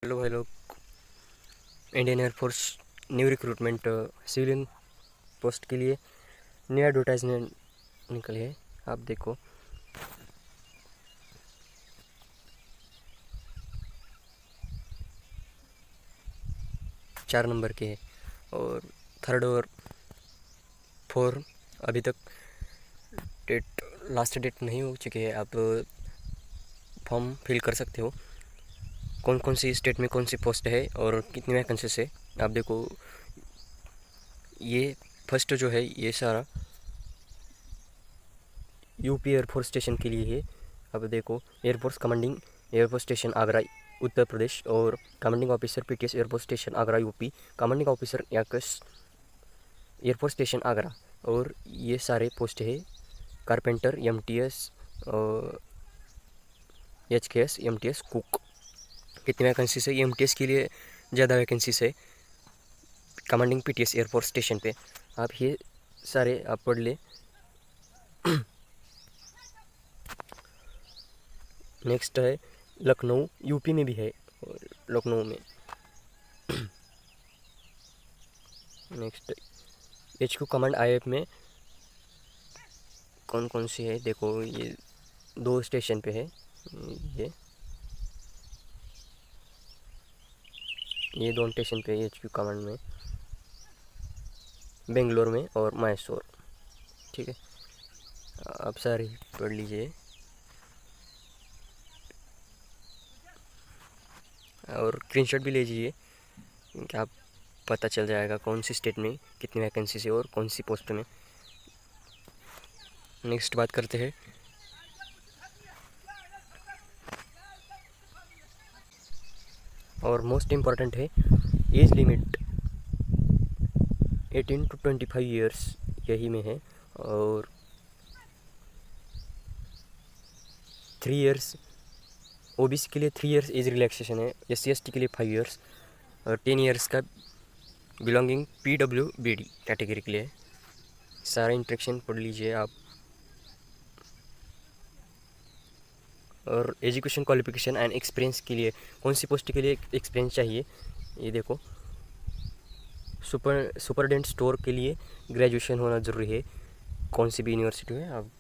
Hello भाई लोग। Indian air force new recruitment civilian post के लिए न्यू एडवर्टाइजमेंट निकली है। आप देखो, चार नंबर के है और थर्ड और फोर अभी तक डेट लास्ट डेट नहीं हो चुकी है। आप फॉर्म फिल कर सकते हो। कौन कौन सी स्टेट में कौन सी पोस्ट है और कितनी वैकेंसीज है आप देखो। ये फर्स्ट जो है ये सारा यूपी एयरफोर्स स्टेशन के लिए है। अब देखो, air force commanding air force station Agra Uttar Pradesh और commanding officer PTS air force station Agra UP, commanding officer याकस एयरफोर्स स्टेशन आगरा। और ये सारे पोस्ट है carpenter MTS HKS MTS cook. कितनी वैकेंसीज है? एमटीएस के लिए ज़्यादा वैकेंसीज है कमांडिंग पीटीएस एयरफोर्स स्टेशन पे। आप ये सारे आप पढ़ ले। नेक्स्ट है लखनऊ, यूपी में भी है और लखनऊ में। नेक्स्ट एचक्यू कमांड आईएफ में कौन कौन सी है देखो, ये दो स्टेशन पे है। ये ये दोनों स्टेशन पे एचक्यू कमांड में, बेंगलोर में और मैसूर। ठीक है, आप सारे पढ़ लीजिए और स्क्रीनशॉट भी ले लीजिए क्योंकि आप पता चल जाएगा कौन सी स्टेट में कितनी वैकेंसी है और कौन सी पोस्ट में। नेक्स्ट बात करते हैं और मोस्ट इम्पॉर्टेंट है एज लिमिट 18 to 25 ईयर्स यही में है। और 3 ईयर्स ओबीसी के लिए 3 ईयर्स एज रिलैक्सेशन है। SC ST के लिए 5 ईयर्स और 10 ईयर्स का बिलोंगिंग PWBD कैटेगरी के लिए। सारा इंस्ट्रक्शन पढ़ लीजिए आप। और एजुकेशन क्वालिफिकेशन एंड एक्सपीरियंस के लिए कौन सी पोस्ट के लिए एक्सपीरियंस चाहिए ये देखो। सुपरडेंट स्टोर के लिए ग्रेजुएशन होना ज़रूरी है कौन सी भी यूनिवर्सिटी में आप।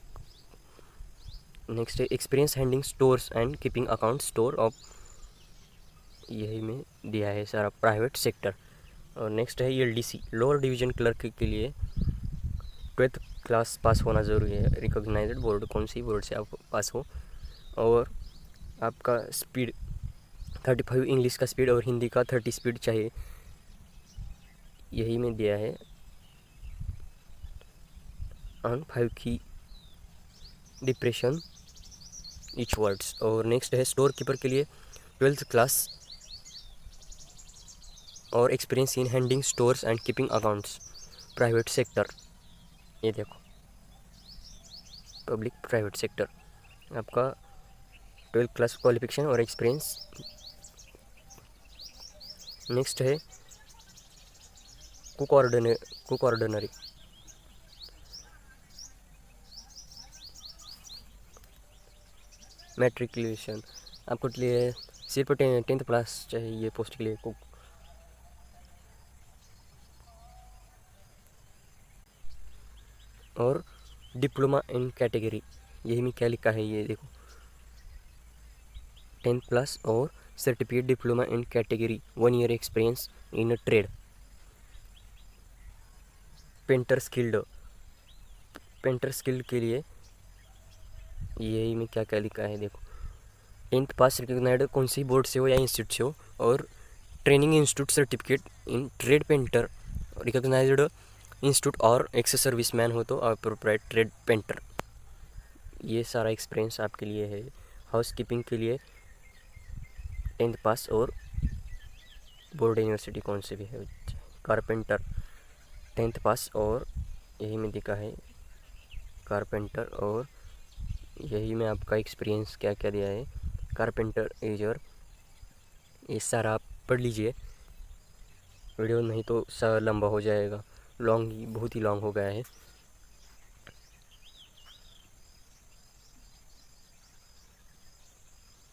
नेक्स्ट है experience handling stores and keeping account store of, यही में दिया है सारा प्राइवेट सेक्टर। और नेक्स्ट है LDC लोअर डिवीजन क्लर्क के लिए 12th क्लास पास होना ज़रूरी है। रिकॉग्नाइज्ड बोर्ड, कौन सी बोर्ड से आप पास हो। और आपका स्पीड 35 इंग्लिश का स्पीड और हिंदी का 30 स्पीड चाहिए, यही में दिया है ऑन 5 की डिप्रेशन ईच वर्ड्स। और नेक्स्ट है स्टोर कीपर के लिए 12th क्लास और experience in handling stores and keeping accounts private sector. ये देखो पब्लिक प्राइवेट सेक्टर आपका 12th क्लास क्वालिफिकेशन और एक्सपीरियंस। नेक्स्ट है कुक ऑर्डिनरी मैट्रिकुलेशन। आपको लिए सिर्फ 10th क्लास चाहिए ये पोस्ट के लिए कुक। और डिप्लोमा इन कैटेगरी, यही में क्या लिखा है ये देखो, 10th प्लस और certificate diploma in category 1 year experience in trade. Painter skilled के लिए यही में क्या क्या लिखा है देखो। 10th पास रिकॉग्नाइज्ड कौन सी बोर्ड से हो या इंस्टीट्यूट से हो, और training institute certificate in trade painter recognized institute और एक्स सर्विस मैन हो तो अप्रोप्राइट ट्रेड पेंटर। ये सारा एक्सपीरियंस आपके लिए है। हाउस कीपिंग के लिए 10th पास और बोर्ड यूनिवर्सिटी कौन से भी है। कारपेंटर 10th पास और यही में दिखा है कारपेंटर। और यही में आपका एक्सपीरियंस क्या क्या दिया है कारपेंटर एजर। ये सारा आप पढ़ लीजिए, वीडियो नहीं तो लंबा हो जाएगा, बहुत ही लॉन्ग हो गया है।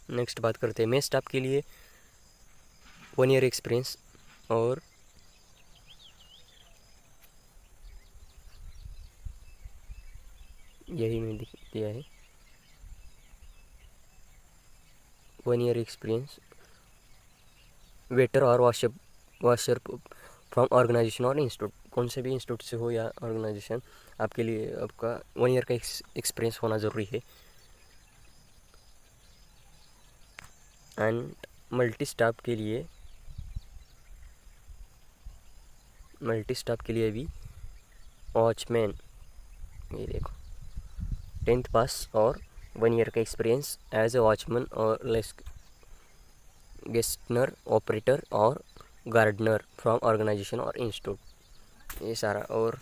नेक्स्ट बात करते हैं मेस स्टाफ के लिए 1 ईयर एक्सपीरियंस और यही मैंने दिया है 1 ईयर एक्सपीरियंस वेटर और वॉशर फ्रॉम ऑर्गेनाइजेशन और इंस्टीट्यूट, कौन से भी इंस्टीट्यूट से हो या ऑर्गेनाइजेशन, आपके लिए आपका 1 ईयर का एक्सपीरियंस होना ज़रूरी है। एंड मल्टी स्टाफ के लिए भी वॉचमैन, ये देखो 10th पास और 1 ईयर का एक्सपीरियंस एज ए वॉचमैन और गेस्टनर ऑपरेटर और गार्डनर फ्रॉम ऑर्गेनाइजेशन और इंस्टीट्यूट, ये सारा। और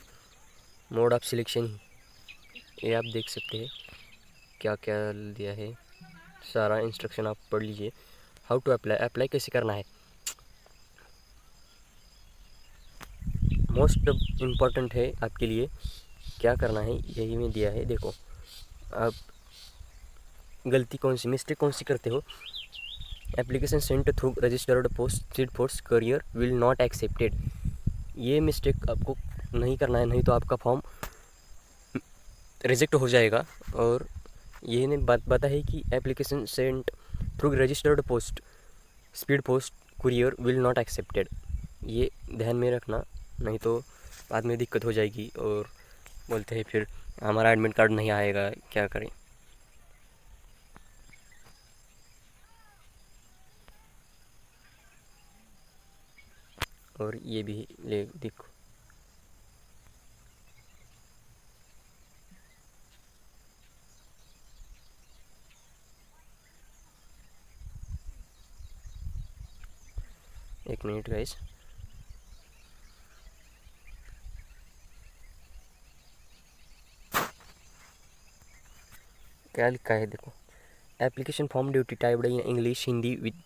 मोड ऑफ सिलेक्शन ये आप देख सकते हैं क्या क्या दिया है, सारा इंस्ट्रक्शन आप पढ़ लीजिए। हाउ टू अप्लाई कैसे करना है, मोस्ट इम्पॉर्टेंट है आपके लिए क्या करना है, यही में दिया है। देखो आप गलती कौन सी, मिस्टेक कौन सी करते हो, application Saint through registered post speed post career will not accepted, ये मिस्टेक आपको नहीं करना है, नहीं तो आपका फॉर्म रिजेक्ट हो जाएगा। और ये ने बात बता है कि application Saint through registered post speed post courier will not accepted, ये ध्यान में रखना, नहीं तो बाद में दिक्कत हो जाएगी और बोलते हैं फिर हमारा एडमिट कार्ड नहीं आएगा, क्या करें। और ये भी ले देखो, एक मिनट गाइस, क्या लिखा है देखो, application form duty typed in English Hindi with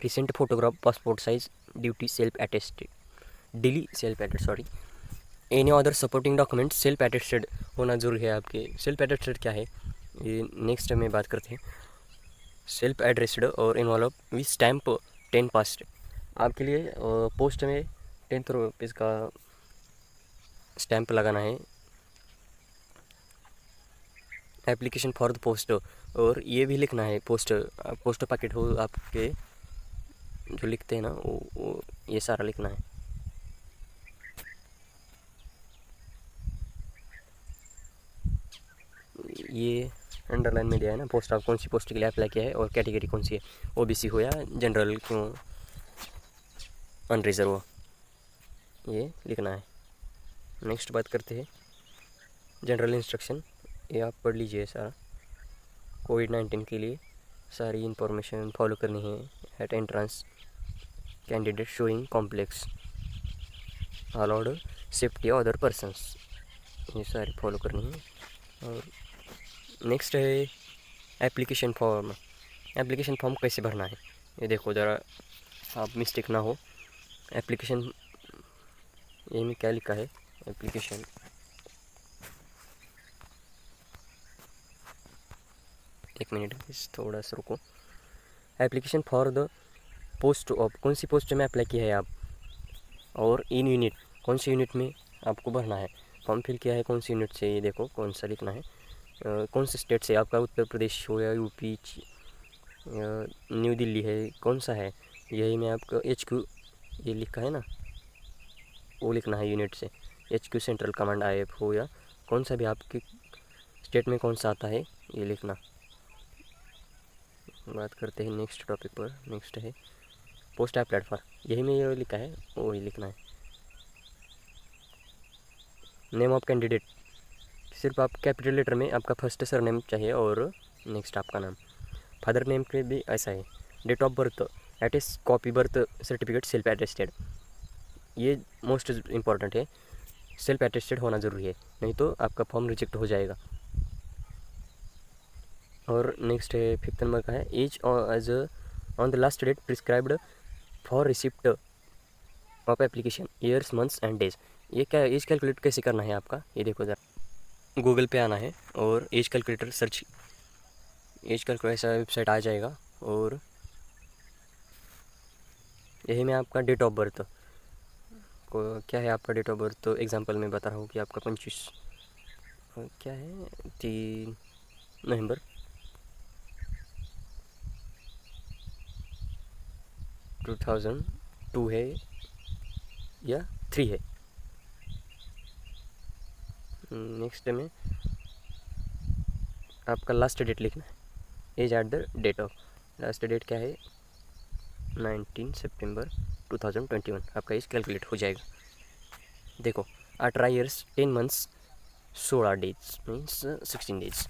recent photograph passport size duty self attested daily self attest sorry any other supporting document self attested होना जरूरी है आपके। सेल्फ अटेस्टेड क्या है ये नेक्स्ट में बात करते हैं। सेल्फ एड्रेस्ड और इन्वॉल्व विथ स्टैम्प 10 पास्ट, आपके लिए पोस्ट में 10 रुपीज़ का स्टैम्प लगाना है, एप्लीकेशन फॉर द पोस्ट, और ये भी लिखना है पोस्ट पैकेट हो आपके जो लिखते हैं ना वो ये सारा लिखना है। ये अंडरलाइन में दिया है ना, पोस्ट आप कौन सी पोस्ट के लिए अप्लाई किया है और कैटेगरी कौन सी है, ओबीसी हो या जनरल क्यों अनरिजर्व हो, ये लिखना है। नेक्स्ट बात करते हैं जनरल इंस्ट्रक्शन, ये आप पढ़ लीजिए सारा। कोविड-19 के लिए सारी इंफॉर्मेशन फॉलो करनी है। At entrance candidate showing complex allowed safety other persons, ये सारी फॉलो करनी है। और नेक्स्ट है एप्लीकेशन फॉर्म, एप्लीकेशन फॉर्म कैसे भरना है ये देखो ज़रा, आप मिस्टेक ना हो। एप्लीकेशन ये में क्या लिखा है, एप्लीकेशन एक मिनट थोड़ा सा रुको। Application for the post of, कौन सी पोस्ट में अप्लाई किया है आप, और इन यूनिट कौन सी यूनिट में आपको भरना है। फॉर्म फिल किया है कौन सी यूनिट से, ये देखो कौन सा लिखना है। कौन से स्टेट से, आपका उत्तर प्रदेश हो या यूपी न्यू दिल्ली है, कौन सा है, यही में आपका HQ ये लिखा है ना, वो लिखना है यूनिट से। HQ सेंट्रल कमांड IF हो या कौन सा भी आपके स्टेट में कौन सा आता है ये लिखना। बात करते हैं नेक्स्ट टॉपिक पर। नेक्स्ट है पोस्ट अप्लाइड फॉर, यही में ये लिखा है वही लिखना है। नेम ऑफ कैंडिडेट, सिर्फ आप कैपिटल लेटर में आपका फर्स्ट सरनेम चाहिए और नेक्स्ट आपका नाम। फादर नेम के भी ऐसा है। Date of birth at copy birth certificate self attested, ये मोस्ट इम्पॉर्टेंट है, सेल्फ अटेस्टेड होना ज़रूरी है, नहीं तो आपका फॉर्म रिजेक्ट हो जाएगा। और नेक्स्ट है 5th नंबर का है age age on the last date prescribed for receipt of application years months and days, ये क्या एज कैलकुलेट कैसे करना है आपका, ये देखो ज़रा। गूगल पे आना है और age calculator search, age calculator ऐसा वेबसाइट आ जाएगा और यही मैं आपका डेट ऑफ बर्थ को क्या है आपका डेट ऑफ बर्थ, तो एग्जांपल में बता रहा हूँ कि आपका 25 क्या है 3 नवंबर 2002 है या 3 है। नेक्स्ट में आपका लास्ट डेट लिखना है, age at the date of, last date क्या है 19 सितंबर 2021, आपका एज कैलकुलेट हो जाएगा। देखो 18 years 10 months 16 days means 16 days.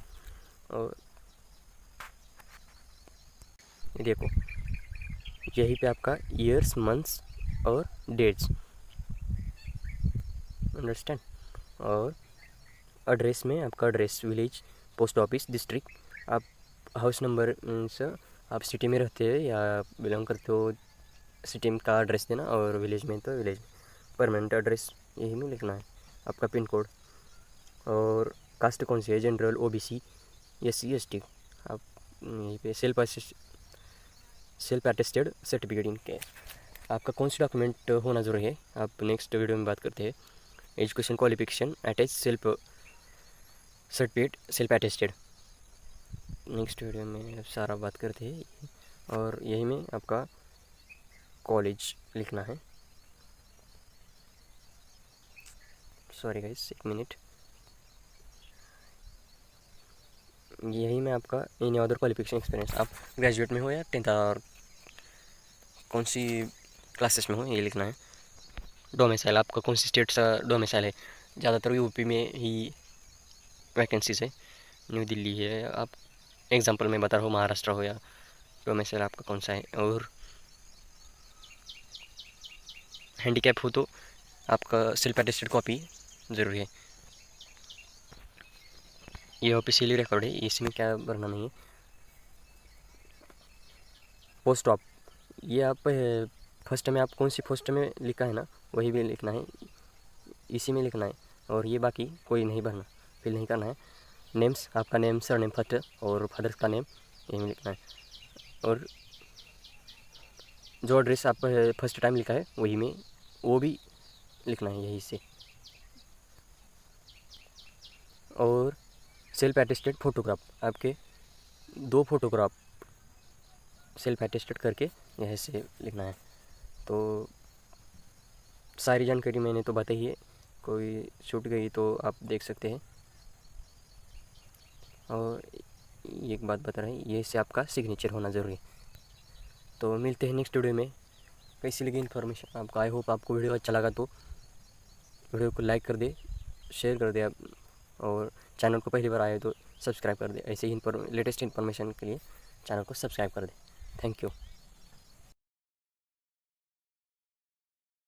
और देखो यहीं पे आपका ईयर्स मंथ्स और डेट्स, अंडरस्टैंड। और एड्रेस में आपका address village, post office, district, आप हाउस नंबर मीन्स आप सिटी में रहते हैं या बिलोंग करते हो सिटी में का एड्रेस देना, और विलेज में तो विलेज परमानेंट एड्रेस यही में लिखना है। आपका पिन कोड और कास्ट कौन सी है, जनरल, ओबीसी, एससी, एसटी, आप यहीं पे सेल्फ अटेस्टेड सर्टिफिकेट इनके आपका कौन सा डॉक्यूमेंट होना ज़रूरी है, आप नेक्स्ट वीडियो में बात करते हैं। Education qualification attach self certificate self attested, next video में सारा बात करते हैं। और यही में आपका कॉलेज लिखना है, सॉरी गाइस 1 मिनट। यही में आपका एनी अदर क्वालिफिकेशन एक्सपीरियंस, आप ग्रेजुएट में हो या 10th और कौन सी क्लासेस में हो ये लिखना है। डोमिसाइल आपका कौन सी स्टेट सा डोमिसाइल है, ज़्यादातर यूपी में ही वैकेंसीज है, न्यू दिल्ली है, आप एग्जांपल में बता रहा हूँ महाराष्ट्र हो या डोमिसाइल आपका कौन सा है। और हैंडीकैप हो तो आपका सेल्फ अटेस्टेड कॉपी ज़रूरी है। ये ऑफिशियली रिकॉर्ड है, इसमें क्या भरना नहीं है। पोस्ट ऑफ, ये आप फर्स्ट में आप कौन सी पोस्ट में लिखा है ना वही भी लिखना है, इसी में लिखना है। और ये बाकी कोई नहीं भरना, फिल नहीं करना है। नेम्स, आपका नेम सर नेम फर्स्ट और फादर का नेम यही में लिखना है। और जो एड्रेस आप फर्स्ट टाइम लिखा है वही में वो भी लिखना है यहीं से। और सेल्फ अटेस्टेड फ़ोटोग्राफ, आपके 2 फोटोग्राफ सेल्फ अटेस्टेड करके यहीं से लिखना है। तो सारी जानकारी मैंने तो बताई है, कोई छूट गई तो आप देख सकते हैं। और एक बात बता रहा है, ये से आपका सिग्नेचर होना ज़रूरी है। तो मिलते हैं नेक्स्ट वीडियो में। कैसी लगी इन्फॉर्मेशन आपको, आई होप आपको वीडियो अच्छा लगा तो वीडियो को लाइक कर दे, शेयर कर दे आप, और चैनल को पहली बार आए तो सब्सक्राइब कर दे। ऐसे ही लेटेस्ट इन्फॉर्मेशन के लिए चैनल को सब्सक्राइब कर दे। Thank you.